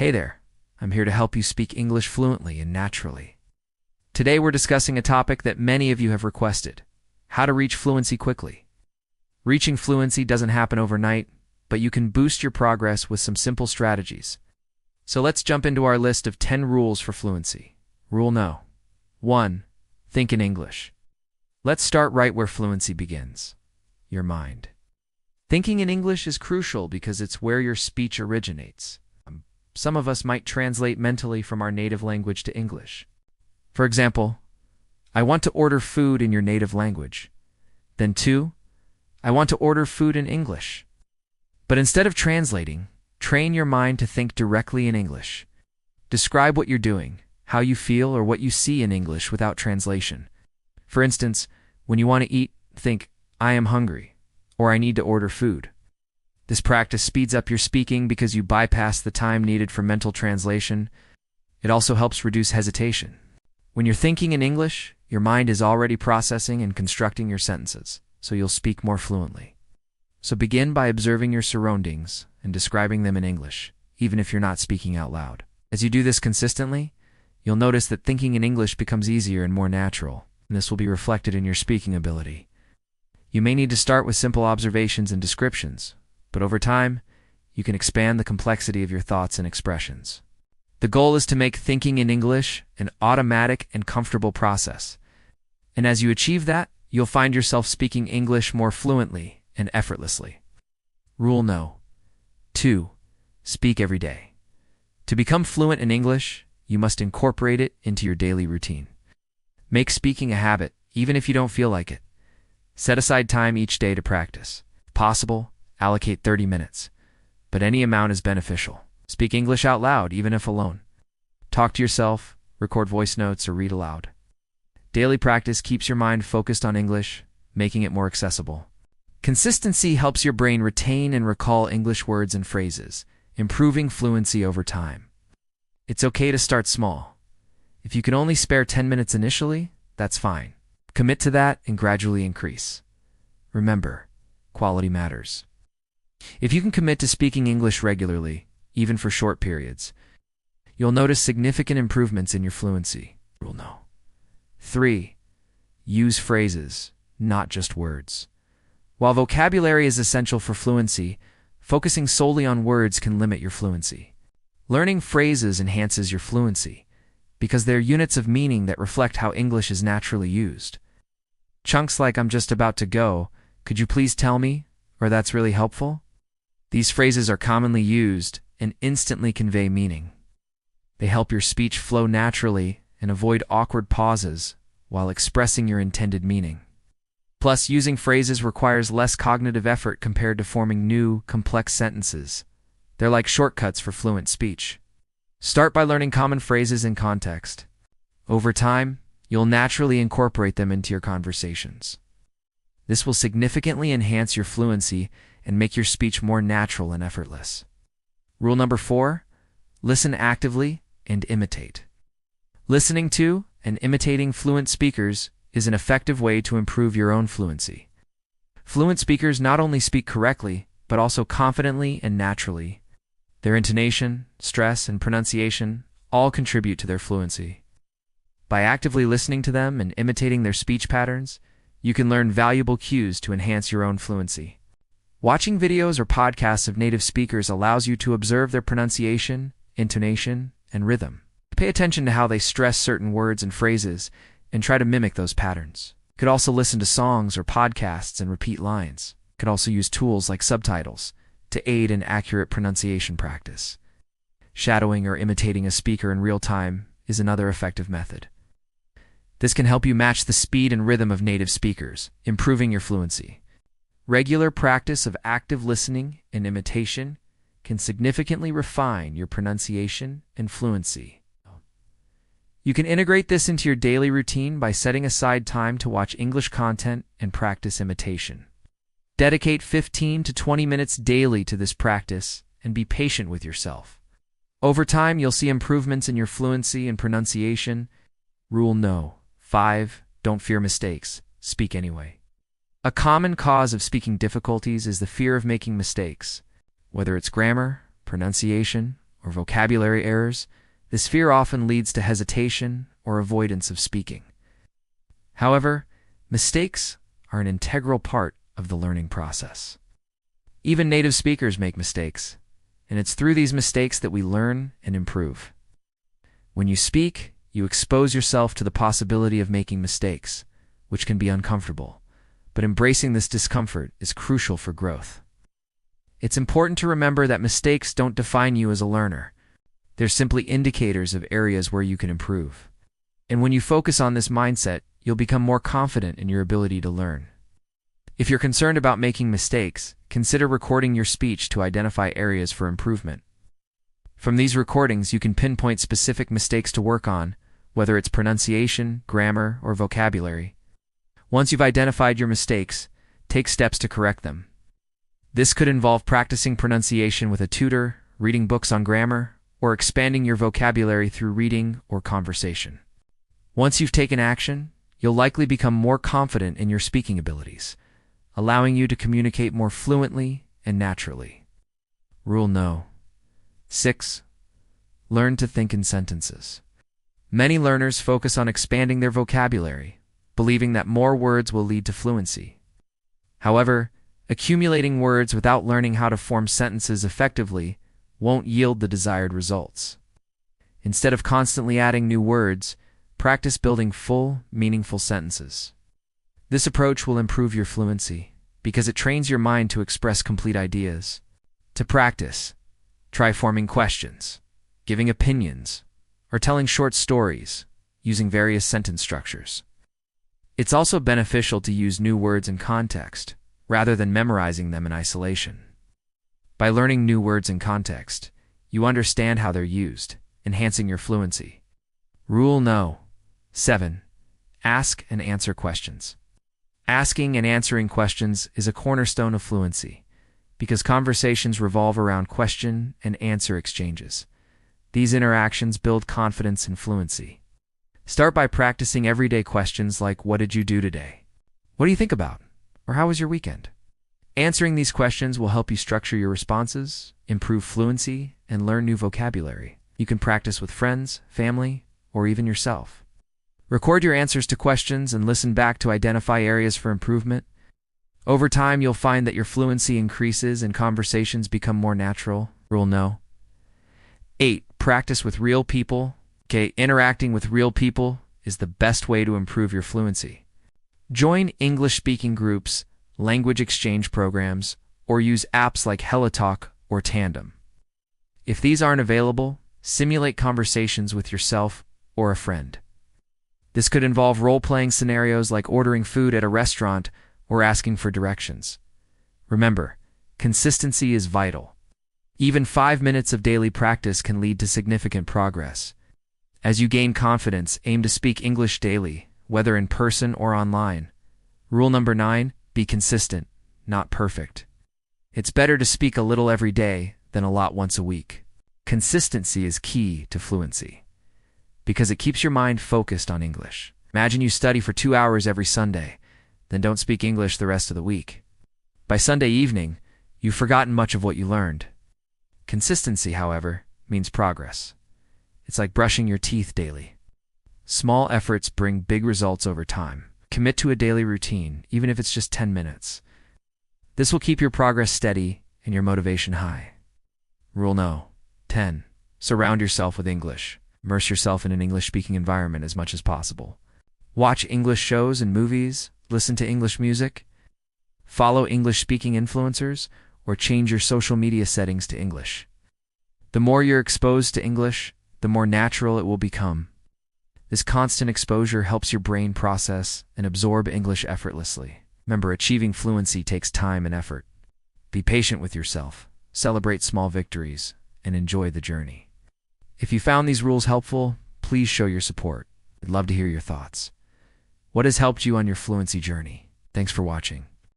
Hey there, I'm here to help you speak English fluently and naturally. Today we're discussing a topic that many of you have requested: how to reach fluency quickly. Reaching fluency doesn't happen overnight, but you can boost your progress with some simple strategies. So let's jump into our list of 10 rules for fluency. Rule No. 1. Think in English. Let's start right where fluency begins: your mind. Thinking in English is crucial because it's where your speech originates. Some of us might translate mentally from our native language to English. For example, I want to order food in your native language. Then 2, I want to order food in English. But instead of translating, train your mind to think directly in English. Describe what you're doing, how you feel, or what you see in English without translation. For instance, when you want to eat, think, I am hungry, or I need to order food. This practice speeds up your speaking because you bypass the time needed for mental translation. It also helps reduce hesitation. When you're thinking in English, your mind is already processing and constructing your sentences, so you'll speak more fluently. So begin by observing your surroundings and describing them in English, even if you're not speaking out loud. As you do this consistently, you'll notice that thinking in English becomes easier and more natural, and this will be reflected in your speaking ability. You may need to start with simple observations and descriptions, but over time, you can expand the complexity of your thoughts and expressions. The goal is to make thinking in English an automatic and comfortable process. And as you achieve that, you'll find yourself speaking English more fluently and effortlessly. Rule No. 2. Speak every day. To become fluent in English, you must incorporate it into your daily routine. Make speaking a habit, even if you don't feel like it. Set aside time each day to practice. If possible, allocate 30 minutes, but any amount is beneficial. Speak English out loud, even if alone. Talk to yourself, record voice notes, or read aloud. Daily practice keeps your mind focused on English, making it more accessible. Consistency helps your brain retain and recall English words and phrases, improving fluency over time. It's okay to start small. If you can only spare 10 minutes initially, that's fine. Commit to that and gradually increase. Remember, quality matters. If you can commit to speaking English regularly, even for short periods, you'll notice significant improvements in your fluency. Rule No. 3. Use phrases, not just words. While vocabulary is essential for fluency, focusing solely on words can limit your fluency. Learning phrases enhances your fluency because they're units of meaning that reflect how English is naturally used. Chunks like "I'm just about to go," "Could you please tell me?" or "That's really helpful." These phrases are commonly used and instantly convey meaning. They help your speech flow naturally and avoid awkward pauses while expressing your intended meaning. Plus, using phrases requires less cognitive effort compared to forming new, complex sentences. They're like shortcuts for fluent speech. Start by learning common phrases in context. Over time, you'll naturally incorporate them into your conversations. This will significantly enhance your fluency and make your speech more natural and effortless. Rule number 4. Listen actively and imitate. Listening to and imitating fluent speakers is an effective way to improve your own fluency. Fluent speakers not only speak correctly, but also confidently and naturally. Their intonation, stress, and pronunciation all contribute to their fluency. By actively listening to them and imitating their speech patterns, you can learn valuable cues to enhance your own fluency. Watching videos or podcasts of native speakers allows you to observe their pronunciation, intonation, and rhythm. Pay attention to how they stress certain words and phrases and try to mimic those patterns. You could also listen to songs or podcasts and repeat lines. You could also use tools like subtitles to aid in accurate pronunciation practice. Shadowing or imitating a speaker in real time is another effective method. This can help you match the speed and rhythm of native speakers, improving your fluency. Regular practice of active listening and imitation can significantly refine your pronunciation and fluency. You can integrate this into your daily routine by setting aside time to watch English content and practice imitation. Dedicate 15 to 20 minutes daily to this practice and be patient with yourself. Over time, you'll see improvements in your fluency and pronunciation. Rule No. 5. Don't fear mistakes. Speak anyway. A common cause of speaking difficulties is the fear of making mistakes, whether it's grammar, pronunciation, or vocabulary errors, this fear often leads to hesitation or avoidance of speaking. However, mistakes are an integral part of the learning process. Even native speakers make mistakes, and it's through these mistakes that we learn and improve. When you speak, you expose yourself to the possibility of making mistakes, which can be uncomfortable, but embracing this discomfort is crucial for growth. It's important to remember that mistakes don't define you as a learner. They're simply indicators of areas where you can improve. And when you focus on this mindset, you'll become more confident in your ability to learn. If you're concerned about making mistakes, consider recording your speech to identify areas for improvement. From these recordings, you can pinpoint specific mistakes to work on, whether it's pronunciation, grammar, or vocabulary. Once you've identified your mistakes, take steps to correct them. This could involve practicing pronunciation with a tutor, reading books on grammar, or expanding your vocabulary through reading or conversation. Once you've taken action, you'll likely become more confident in your speaking abilities, allowing you to communicate more fluently and naturally. Rule No. 6. Learn to think in sentences. Many learners focus on expanding their vocabulary, believing that more words will lead to fluency. However, accumulating words without learning how to form sentences effectively won't yield the desired results. Instead of constantly adding new words, practice building full, meaningful sentences. This approach will improve your fluency because it trains your mind to express complete ideas. To practice, try forming questions, giving opinions, or telling short stories using various sentence structures. It's also beneficial to use new words in context rather than memorizing them in isolation. By learning new words in context, you understand how they're used, enhancing your fluency. Rule No. 7. Ask and answer questions. Asking and answering questions is a cornerstone of fluency because conversations revolve around question and answer exchanges. These interactions build confidence and fluency. Start by practicing everyday questions like, "What did you do today? What do you think about?" Or "How was your weekend?" Answering these questions will help you structure your responses, improve fluency, and learn new vocabulary. You can practice with friends, family, or even yourself. Record your answers to questions and listen back to identify areas for improvement. Over time, you'll find that your fluency increases and conversations become more natural. Rule No. 8. Practice with real people. Interacting with real people is the best way to improve your fluency. Join English-speaking groups, language exchange programs, or use apps like HelloTalk or Tandem. If these aren't available, simulate conversations with yourself or a friend. This could involve role-playing scenarios like ordering food at a restaurant or asking for directions. Remember, consistency is vital. Even 5 minutes of daily practice can lead to significant progress. As you gain confidence, aim to speak English daily, whether in person or online. Rule number 9, be consistent, not perfect. It's better to speak a little every day than a lot once a week. Consistency is key to fluency because it keeps your mind focused on English. Imagine you study for 2 hours every Sunday, then don't speak English the rest of the week. By Sunday evening, you've forgotten much of what you learned. Consistency, however, means progress. It's like brushing your teeth daily. Small efforts bring big results over time. Commit to a daily routine, even if it's just 10 minutes. This will keep your progress steady and your motivation high. Rule No. 10. Surround yourself with English. Immerse yourself in an English-speaking environment as much as possible. Watch English shows and movies, listen to English music, follow English-speaking influencers, or change your social media settings to English. The more you're exposed to English, the more natural it will become. This constant exposure helps your brain process and absorb English effortlessly. Remember, achieving fluency takes time and effort. Be patient with yourself, celebrate small victories, and enjoy the journey. If you found these rules helpful, please show your support. I'd love to hear your thoughts. What has helped you on your fluency journey? Thanks for watching.